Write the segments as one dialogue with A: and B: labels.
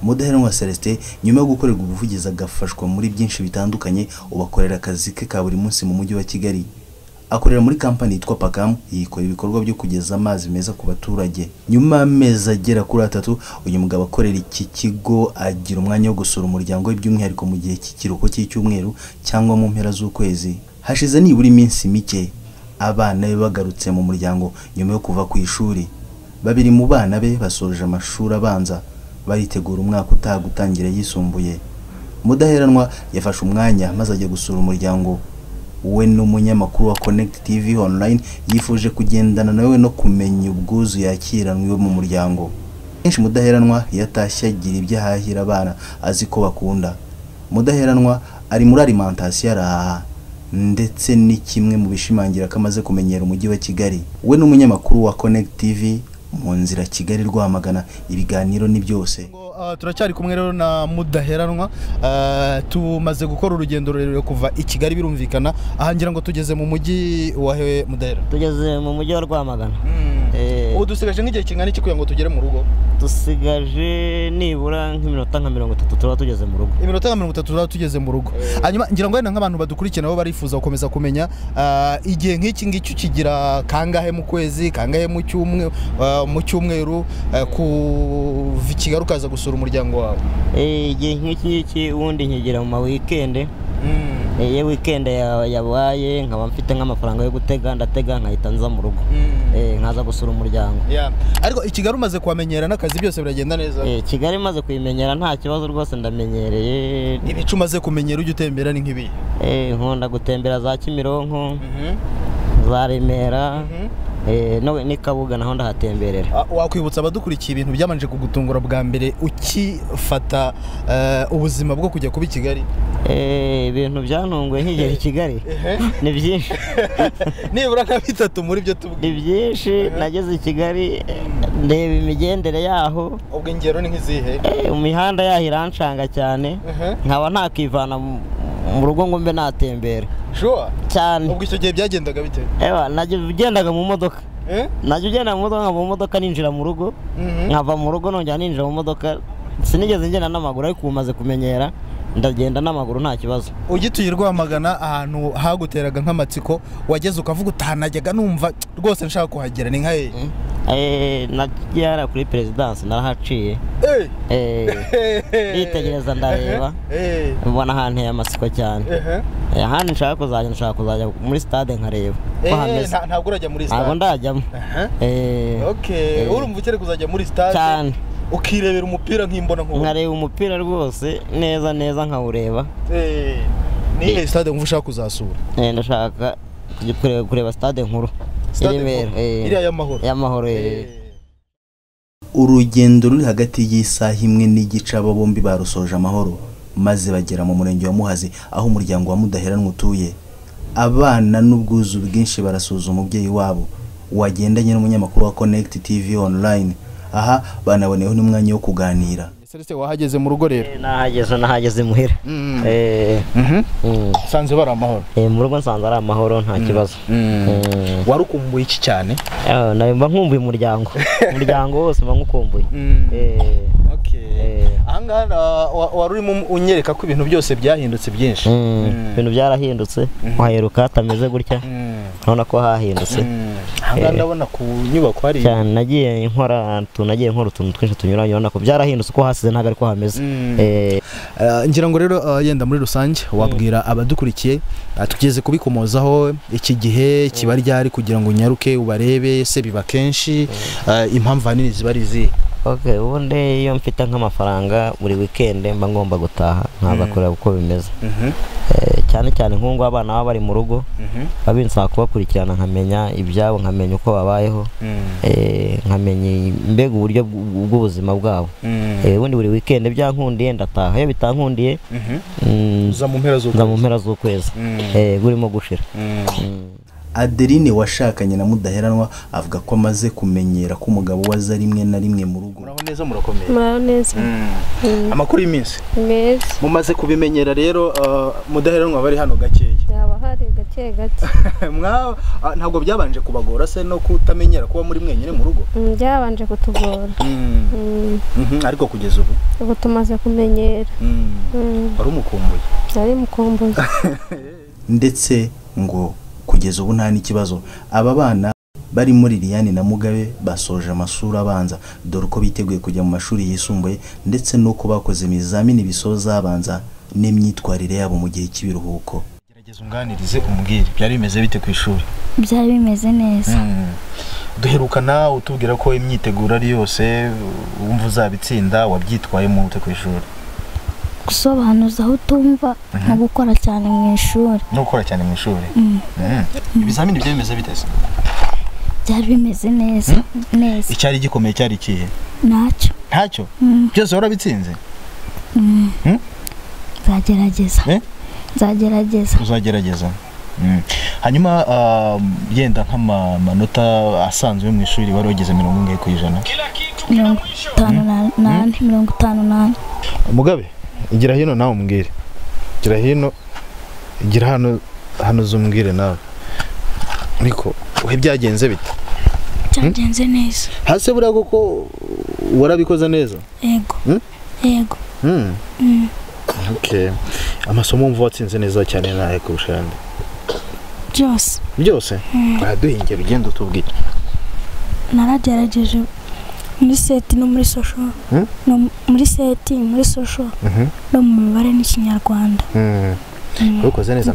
A: Mudaheranwa Celestin nyuma yo gukorerwa ubuvugizi agafashwa muri byinshi bitandukanye ubakorera akazi ke ka buri munsi mu mujyi wa Kigali. Akorera muri kampani yitwa Pakam, yikora ibikorwa byo kugeza amazi meza ku baturage. Nyuma y'amezi agera kuri 3 uyu mugabo akorera iki kigo agira umwanya wo gusura umuryango we by'umwihariko mu gihe cy'ikiruhuko cy'icyumweru cyangwa mu mpera z'ukwezi. Hashize nibura iminsi mike abana be bagarutse mu muryango nyuma yo kuva ku ishuri. Babiri mu bana be basoje amashuri abanza baritegura umwaka utaha gutangira yisumbuye. Mudaheranwa yafashe umwanya maze ajya gusura umuryango. We n'umunyamakuru wa Connect TV online yifuje kugendana nawe no kumenya ubwuzu yakiranwe mu muryango. Kenshi Mudaheranwa yatashye agira ibyo ahahira abana azi ko bakunda. Mudaheranwa ari muri alimentation araha ndetse ni kimwe mu bishimangira kamaze kumenyera umujyi wa Kigali. We n'umunyamakuru wa Connect TV mu nzira Kigali rwamagana ibiganiro ni byose.
B: Turacyari kumwe rero na Mudaheranwa, tumaze gukora urugendo rurerure kuva i Kigali birumvikana ahangira ngo tugeze mu mujyi wa Mudaheranwa.
C: Tugeze mu mujyi wa Rwamagana.
B: Ubu dusigaje nk'igihe kingana iki kugira ngo tugere mu rugo?
C: Dusigaje nibura nk'iminota nka 30 tuba tugeze mu rugo.
B: Iminota nka 30 tuba tugeze mu rugo. Hanyuma ngira ngo nk'abantu badukurikirana bo barifuza gukomeza kumenya igihe nk'iki ngiki kigira kangahe mu kwezi, kangahe mu cyumweru kuva Kigali ukaza gusura umuryango wawe.
C: Igihe nk'iki wundi nkigira mu weekend. Ye weekend yabaye nkaba mfite nk'amafaranga yo gutega ndatega nkahita nza mu rugo. Nkaza gusura umuryango.
B: Ariko i Kigali umaze kwamenyera n'akazi byose biragenda neza?
C: Kigali maze kuyimenyera nta kibazo rwose ndamenyereye.
B: Ibicu maze kumenyera ujye utembera ni nk'ibi?
C: Nkunda gutembera za Kimironko, za Remera, no ni Kabuga naho ndahatemberera.
B: Wakwibutsa abadukurikiye ibintu byamanje kugutungura bwa mbere ukifata ubuzima bwo kujya kuba i Kigali?
C: Ibintu byantunguye nkigera i Kigali ni byinshi.
B: Nibura nka 3 muri byo tubwiye.
C: Ni byinshi. Nageze i Kigali ndeba imigendere yaho.
B: Ubwo ingero ni nk'izihe?
C: Imihanda yaho irancanga cyane, nkaba ntakivana mu rugo ngo mbe natembera.
B: Sure.
C: Cyane.
B: Ubwo icyo gihe byagendaga bite?
C: Nagendaga mu modoka. Najya mu modoka ninjira mu rugo, nkava mu rugo nongera ninjira mu modoka. Sinigeze ngenda n'amaguru ariko umaze kumenyera ndagenda n'amaguru nta kibazo.
B: Ugituye Rwamagana ahantu haguteraga nk'amatsiko wageze ukavuga utanajyaga numva rwose nshaka kuhagera ni nkaye?
C: Najyara kuri presidence narahaciye. Nitegereza ndareba mbona ahantu y'amatsiko cyane. Ahandi nshaka kuzajya muri stade nkareba ko hameze.
B: Ntabwo urajya muri stade?
C: Ntabwo ndajyamo.
B: Okay, urumva ukere kuzajya muri stade
C: cyane
B: ukirebera umupira nk'imbona nk'ubu?
C: Nkareba umupira rwose neza nkawureba.
B: Ni stade umva ushaka kuzasura?
C: Ndashaka kureba stade nkuru
B: iriya y'amahoro.
A: Urugendo ruri hagati y'isaha imwe n'igice aba bombi barusoje amahoro maze bagera mu murenge wa Muhazi aho umuryango wa Mudaheranwa utuye. Abana n'ubwuzu bwinshi barasuza umubyeyi wabo wagendanye n'umunyamakuru wa Connect TV online. Aha banaboneyeho n'umwanya wo kuganira.
B: Celestin wahageze mu rugo rero?
C: Nahageze muhira.
B: Sanze bari amahoro?
C: Mu rugo nsanze ari amahoro nta kibazo.
B: Warukumbuye iki cyane?
C: Mba nkumbuye umuryango. Umuryango wose mba nkukumbuye.
B: Ahangaha wari urimo unyereka ko ibintu byose byahindutse byinshi.
C: Ibintu byarahindutse. Waheruka hatameze gutya. None ko hahindutse.
B: Ahangaha ndabona ku nyubako hari
C: cyane nagiye nkora utuntu twinshi tunyuranye ubona ko byarahindutse ko hasize ntago ari ko hameze.
B: Ngira ngo rero yenda muri rusange wabwira abadukurikiye tugeze kubikomozaho iki gihe kiba ryari kugira ngo unyaruke ubarebe se biba kenshi impamvu hanini ziba ari izihe?
C: Okay, ubundi iyo mfite nk'amafaranga buri weekend mba ngomba gutaha nkaza kureba uko bimeze. Cyane nk'ungu abana baba bari mu rugo babinsaba kubakurikirana nkamenya ibyabo nkamenya uko babayeho, nkamenya mbega uburyo bw'ubuzima bwabo. Ubundi buri weekend byankundiye ndataha, iyo bitankundiye
B: za mu mpera
C: z'ukwezi burimo gushira.
A: Adeline washakanye na Mudaheranwa avuga ko amaze kumenyera ko umugabo waza rimwe na rimwe mu rugo.
B: Muraho neza murakomeye?
D: Muraho neza.
B: Amakuru y'iminsi?
D: Meza.
B: Mumaze kubimenyera rero Mudaheranwa bari hano gakeya?
D: Yaba hari gake gake.
B: Ntabwo byabanje kubagora se no kutamenyera kuba muri mwenyine mu rugo?
D: Byabanje kutugora.
B: Ariko kugeza
D: ubu tumaze kumenyera.
B: Wari umukumbuye?
D: Nari mukumbuye.
A: ndetse ngo kugeza ubu nta n'ikibazo. Aba bana bari muri Liliane na Mugabe basoje amashuri abanza, dore uko biteguye kujya mu mashuri yisumbuye ndetse nuko bakoze ibizamini bisoza abanza n'imyitwarire yabo mu gihe cy'ibiruhuko.
B: Gerageza unganirize umbwire byari bimeze bite ku ishuri?
E: Byari bimeze neza.
B: Duherukana utubwira ko imyiteguro ari yose wumva uzabitsinda, wabyitwaye mu ute ku ishuri?
E: Gusobanuza aho utumva no gukora cyane mu ishuri.
B: No gukora cyane mu ishuri? Ibizamini byari bimeze bite se?
E: Byari bimeze neza. Neza.
B: Icyari gikomeye cyari kihe?
E: Ntacyo.
B: Ntacyo? Byose warabitsinze?
E: Zagerageza. Zagerageza.
B: Uzagerageza. Hanyuma yenda nk'amanota asanzwe mu ishuri wari wageze 40 ku ijana?
E: 58.
B: Mugabe, igira hino nawe umbwire. Igira hino, igira hano zumbwire nawe. Niko uhe byagenze bite?
E: Byagenze neza.
B: Hase buriya koko warabikoze neza?
E: Yego. Yego.
B: Okay. Amasomo mvu watsinze neza cyane nahe kurushande?
E: Byose.
B: Byose? Duhinge rugendo tubwire.
E: Naragerageje muri seti no muri social. No muri seti, muri social. No mu mibare n'ikinyarwanda.
B: Ukoze neza.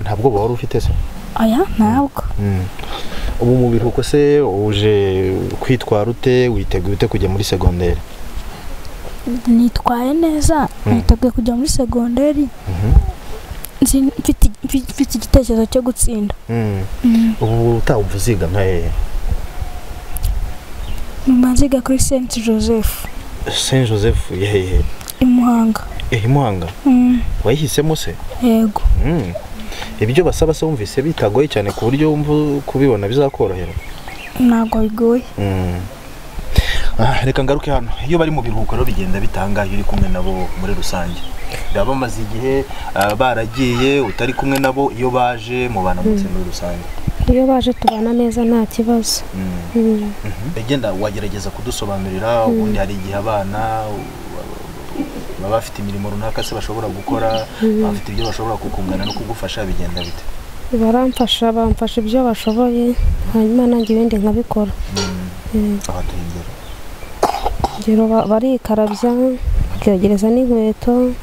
B: Ntabwo wari ufite se?
E: Aya, ntabwo.
B: Ubu mu biruhuko se uje kwitwara ute, witeguye ute kujya muri secondaire?
E: Nitwaye neza, niteguye kujya muri secondaire. Mfite igitekerezo cyo gutsinda.
B: Ubu utawumva uziga nka hehe?
E: Mbanziga kuri Saint Joseph.
B: Saint Joseph yehe?
E: Imuhanga.
B: Imuhanga? Wayihisemo se?
E: Yego.
B: Ibyo basaba se wumvise bitagoye cyane ku buryo wumva kubibona bizakorohera?
E: Ntabwo bigoye.
B: Reka ngaruke hano. Iyo bari mu biruhuko rero bigenda bitanga uri kumwe nabo muri rusange. Baba bamaze igihe baragiye utari kumwe nabo, iyo baje mu bana muri rusange?
D: Iyo baje tubana neza nta kibazo.
B: Begenda wagerageza kudusobanurira ubundi hari igihe abana baba bafite imirimo runaka se bashobora gukora, bafite ibyo bashobora kukungana no kugufasha, bigenda bite?
D: Baramfasha, bamfasha ibyo bashoboye, hanyuma nanjye ibindi nkabikora. Ngero barikarabya, bakegereza n'inkweto,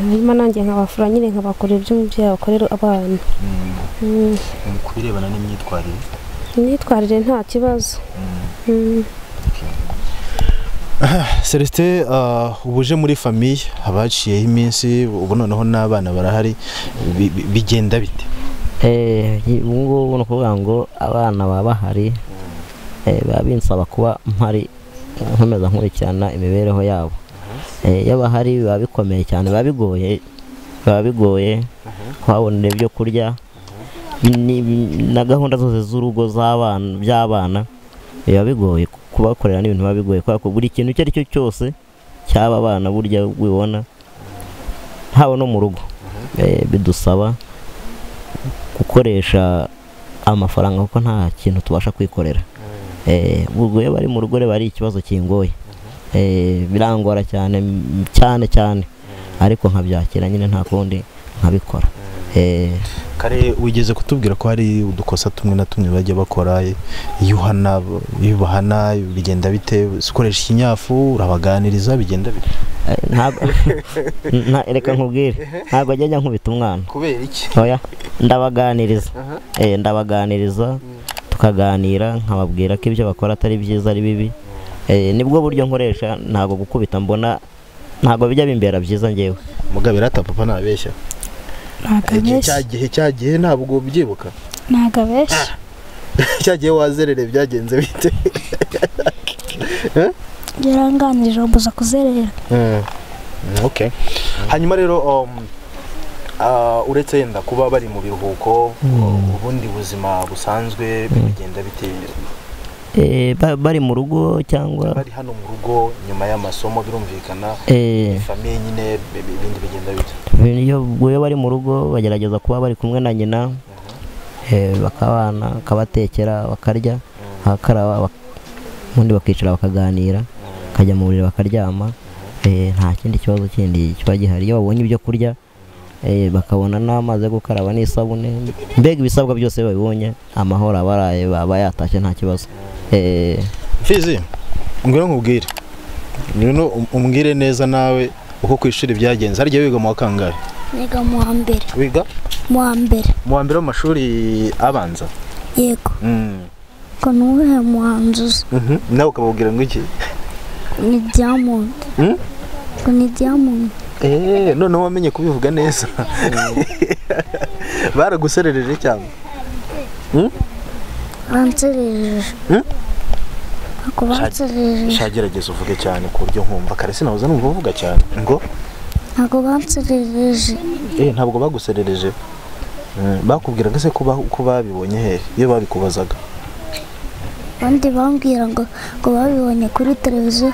D: hanyuma nanjye nkabafura nyine nkabakora ibyo umubyeyi akorera abana.
B: Kubirebana n'imyitwarire?
D: Imyitwarire nta kibazo.
B: Celestin, ubuje muri famille abaciyeho iminsi, ubu noneho n'abana barahari, bigenda bite?
C: Ubungubu no kuvuga ngo abana baba bahari, baba binsaba kuba mpari nkomeza nkurikirana imibereho yabo. Iyo bahari biba bikomeye cyane, biba bigoye kwabonera ibyo kurya na gahunda zose z'urugo by'abana, biba bigoye kubakorera n'ibintu biba bigoye, kubera ko buri kintu icyo ari cyo cyose cyaba abana burya wibona haba no mu rugo bidusaba gukoresha amafaranga kuko nta kintu tubasha kwikorera. Ubwo iyo bari mu rugo bari ikibazo kingoye, birangora cyane cyane, ariko nkabyakira nyine nta kundi nkabikora.
B: Kare wigeze kutubwira ko hari udukosa tumwe na tumwe bajya bakora, iyo bahana bigenda bite? Ukoresha ikinyafu, urabaganiriza, bigenda bite?
C: Reka nkubwire, ntabwo ajya nkubita umwana.
B: Kubera iki?
C: Oya, ndabaganiriza tukaganira, nkababwira ko ibyo bakora atari byiza ari bibi. Nibwo buryo nkoresha, ntabwo gukubita mbona ntabwo bijya bimbera byiza ngewe.
B: Mugabe rata papa nabeshya? Cyagihe ntabwo byibuka?
E: Nagabeshya.
B: Cyagihe wazerere byagenze bite?
E: Yaranganirije ubuza kuzerera.
B: Okay. Hanyuma rero uretse yenda kuba bari mu biruhuko, ubundi buzima busanzwe bigenda bite
C: bari mu rugo cyangwa
B: bari hano mu rugo nyuma y'amasomo birumvikana famiye nyine ibindi bigenda bite
C: iyo bari mu rugo bagerageza kuba bari kumwe na nyina bakabana akabatekera bakarya bakaraba ubundi bakicara bakaganira bakajya mu buriri bakaryama nta kindi kibazo kindi kiba gihari iyo babonye ibyo kurya bakabona n'amazi yo gukaraba n'isabune mbega ibisabwa byose babibonye amahoro abaraye baba yatashye nta kibazo
B: Fizi ngwira nkubwire nino umbwire neza nawe uko kwishuri byagenze harya wiga mu wa kangahe
E: niga mu wa mbere
B: wiga
E: mu wa mbere
B: w'amashuri abanza
E: yego ko nuhe muhanzuzi
B: nawe ukababwira ngo iki
E: ni diamond ko ni diamond
B: none wamenye kubivuga neza baraguserereje cyangwa
E: banserereje ako banserereje
B: shagerageza uvuge cyane ku buryo nkumva kare sinabuza numva uvuga cyane ngo
E: ntabwo banserereje
B: ntabwo baguserereje bakubwiraga se ko babibonye hehe iyo babikubazaga
E: abandi bambwira ngo babibonye kuri televiziyo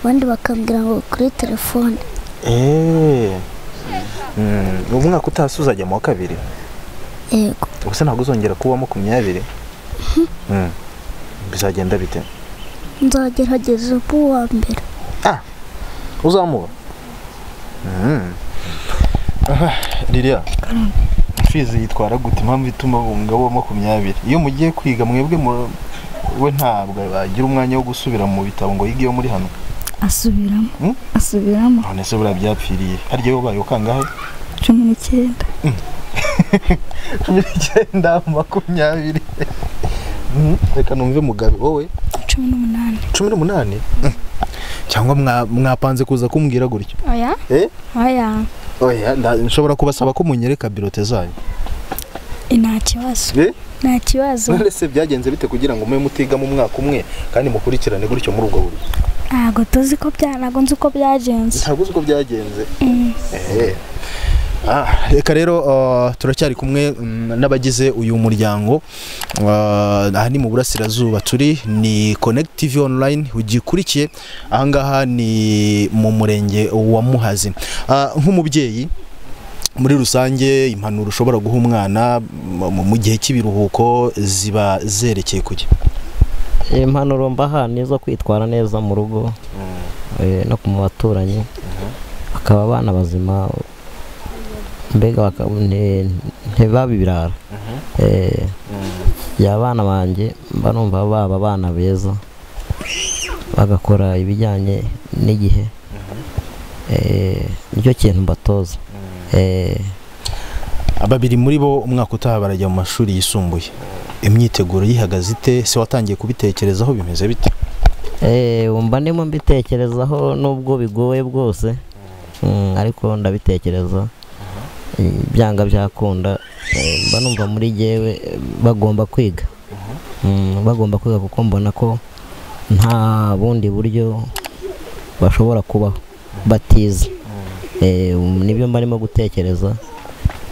E: abandi bakambwira ngo kuri telefone
B: umwaka utahise uzajya mu wa kabiri
E: yego
B: ubuse ntabwo uzongera kuba 20 bizagenda bite
E: nzagerageza kuba uwa mbere
B: uzamuba Lilia Fizi yitwara gute impamvu ituma umugabo wa 20 iyo mugiye kwiga mwebwe we ntabwo bagira umwanya wo gusubira mu bitabo ngo yige yo muri hano
E: asubiramo
B: none se bura byapfiriye harya yo bayo kangahe
E: 19
B: 20 reka numve mugabe wowe 18 cyangwa mwapanze kuza kumbwira gutyo oya nshobora kubasaba ko munyereka birote zayo
E: nta kibazo
B: none se byagenze bite kugira ngo mwe mutiga mu mwaka umwe kandi mukurikirane gutyo muri ubwo buryo
E: ntabwo tuzi ko nzi uko byagenze
B: reka rero turacyari kumwe n'abagize uyu muryango aha ni mu burasirazuba turi ni Connect TV online ugikurikiye ahangaha ni mu murenge wa Muhazi nk'umubyeyi muri rusange impanuro ushobora guha umwana mu gihe cy'ibiruhuko ziba zerekeye kuki
C: impanuro mbaha nizo kwitwara neza mu rugo no ku baturanyi bakaba abana bazima mbega ntibabibirara abana banjye mba numva baba abana beza bagakora ibijyanye n'igihe nicyo kintu mbatoza
B: ababiri muri bo umwaka utaha barajya mu mashuri yisumbuye imyiteguro yihagaze ite se watangiye kubitekerezaho bimeze bite
C: umva ndimo mbitekerezaho nubwo bigoye bwose ariko ndabitekereza byanga byakunda mba numva muri jewe bagomba kwiga kuko mbona ko nta bundi buryo bashobora kubaho batize nibyo mbarimo gutekereza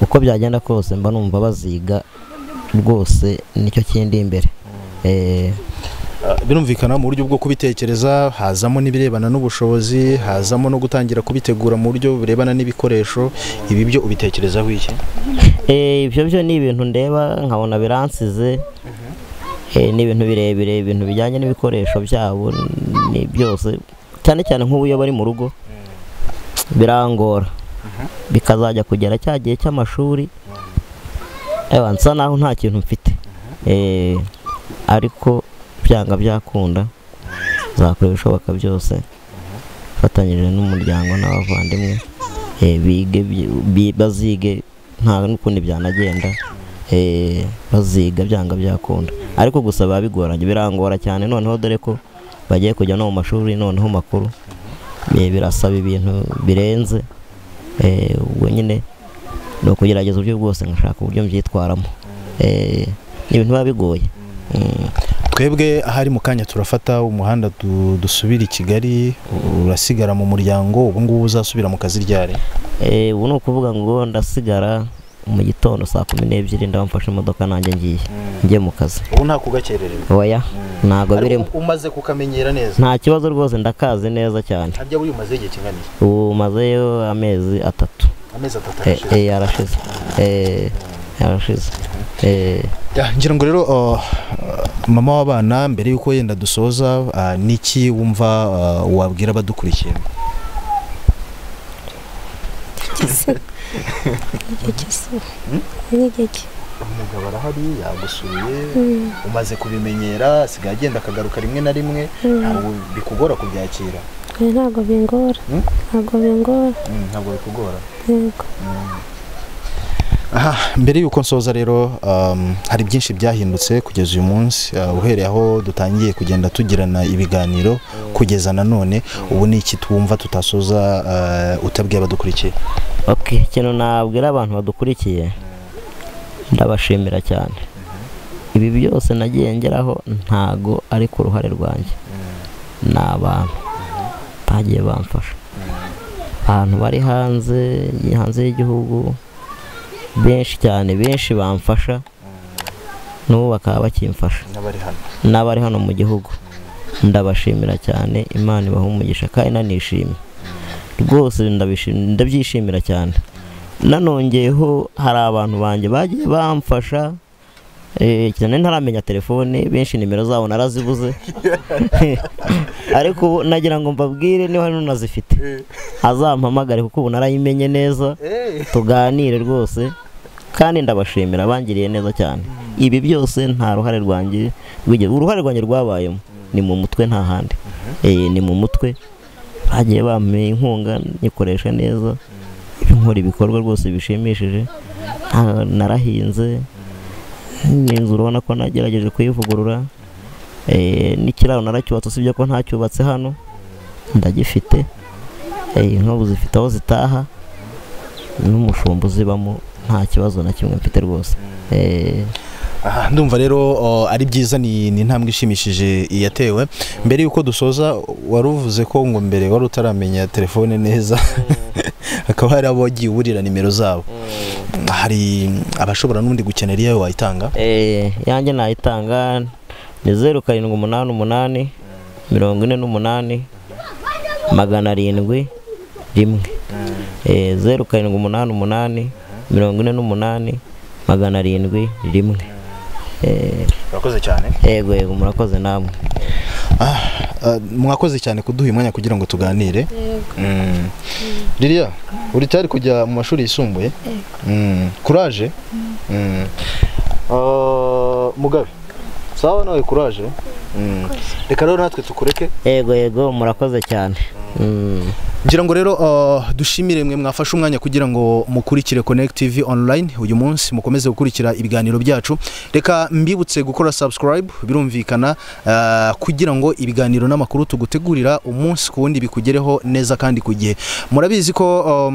C: uko byagenda kose mba numva baziga rwose nicyo kindi imbere
B: birumvikana mu buryo bwo kubitekereza hazamo n'ibirebana n'ubushobozi hazamo no gutangira kubitegura mu buryo birebana n'ibikoresho ibi byo ubitekerezaho iki
C: ibyo ni ibintu ndeba nkabona biransize ni ibintu birebire ibintu bijyanye n'ibikoresho byabo ni byose cyane cyane nk'ubu iyo bari mu rugo birangora bikazajya kugera cya gihe cy'amashuri nsa naho nta kintu mfite ariko byanga byakunda zakora ibishoboka byose fatanyije n'umuryango n'abavandimwe bazige nta n'ukundi byanagenda baziga byanga byakunda ariko gusa biba bigoranye birangora cyane noneho dore ko bagiye kujya no mu mashuri noneho makuru birasaba ibintu birenze ubwo nyine no kugerageza uburyo bwose ngashaka uburyo mbyitwaramo ibintu biba bigoye
B: twebwe ahari mu kanya turafata umuhanda dusubira i Kigali urasigara mu muryango ubu ngubu uzasubira mu kazi ryari
C: ubu ni ukuvuga ngo ndasigara mu gitondo saa 12 ndabamfashe imodoka nanjye ngiye mu kazi.
B: ubu nta kugakererewe?
C: Oya, ntago birimo.
B: Umaze kukamenyera neza?
C: Nta kibazo rwose, ndakaze neza cyane.
B: Harya buri umaze igihe kinganiye?
C: Ubu mazeyo amezi 3.
B: Amezi 3
C: yarashize. Yarashize.
B: Ngira ngo rero mama w'abana, mbere yuko yenda dusoza, niki wumva wabwira abadukurikiye? Umugabo arahari yagusuye, umaze kubimenyera, asigaye agenda akagaruka rimwe na rimwe, ntabwo bikugora kubyakira?
D: Ntabwo bingora. Ntabwo
B: bikugora? Yego. Mbere yuko nsoza rero, hari byinshi byahindutse kugeza uyu munsi, uhereye aho dutangiye kugenda tugirana ibiganiro kugeza nanone, ubu ni iki twumva tutasoza utabwiye abadukurikiye?
C: Ikintu nabwira abantu badukurikiye, ndabashimira cyane. Ibi byose nagiye ngeraho ntago ari ku ruhare rwanjye, ni abantu bagiye bamfasha, abantu bari hanze y'igihugu benshi cyane, benshi bamfasha, n'ubu bakaba bakimfasha, n'abari hano mu gihugu. Ndabashimira cyane, Imana ibahe umugisha kandi nanishimye rwose, ndabyishimira cyane. Nanongeyeho hari abantu banjye bagiye bamfasha, cyane ntaramenya telefone, benshi nimero zabo narazibuze, ariko ubu nagira ngo mbabwire niba hari n'unazifite azampamagare, kuko ubu narayimenye neza, tuganire rwose, kandi ndabashimira, bangiriye neza cyane. Ibi byose nta ruhare rwanjye, uruhare rwanjye rwabayemo ni mu mutwe, nta handi. Ni mu mutwe, bagiye bampa inkunga nyikoresha neza, nkora ibikorwa rwose bishimishije. Narahinze n'inzu, urabona ko nagerageje kuyivugurura, n'ikiraro naracyubatse, usibye ko ntacyubatse hano, ndagifite. Inkobu zifite aho zitaha, n'umushumba uzibamo, nta kibazo na kimwe mfite rwose.
B: Ndumva rero ari byiza, ni intambwe ishimishije yatewe. Mbere yuko dusoza, waruvuze ko ngo mbere wari utaramenya telefone neza, hakaba hari abo wagiye uburira nimero zabo. Hari abashobora n'undi gukenera iyo wayitanga?
C: Yanjye nayitanga ni 0788 48 701 0788 48 701.
B: Murakoze cyane.
C: Yego, murakoze namwe.
B: Mwakoze cyane kuduha umwanya kugira ngo tuganire. Lilia, uri cyari kujya mu mashuri yisumbuye? Courage. Mugabe, sawa nawe courage. Reka rero natwe tukureke.
C: Yego, murakoze cyane.
B: Ngira ngo rero dushimire mwe mwafashe umwanya kugira ngo mukurikire Connect TV online uyu munsi, mukomeze gukurikira ibiganiro byacu. Reka mbibutse gukora subscribe, birumvikana, kugira ngo ibiganiro n'amakuru tugutegurira umunsi ku wundi bikugereho neza kandi ku gihe. Murabizi ko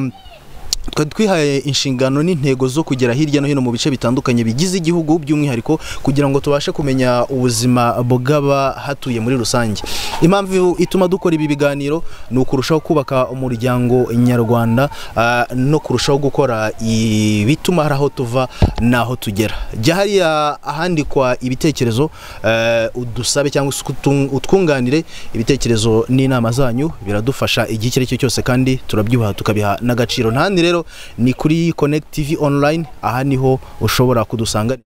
B: twihaye inshingano n'intego zo kugera hirya no hino mu bice bitandukanye bigize igihugu, by'umwihariko kugira ngo tubashe kumenya ubuzima bw'abahatuye muri rusange. Impamvu ituma dukora ibi biganiro ni ukurushaho kubaka umuryango nyarwanda, no kurushaho gukora ibituma hari aho tuva naho tugera. Jya hariya ahandikwa ibitekerezo, udusabe cyangwa utwunganire ibitekerezo n'inama zanyu, biradufasha igihe icyo ari cyo cyose, kandi turabyubaha tukabiha n'agaciro. Ntandi rero ni kuri Connect TV online, aha niho ushobora kudusanga.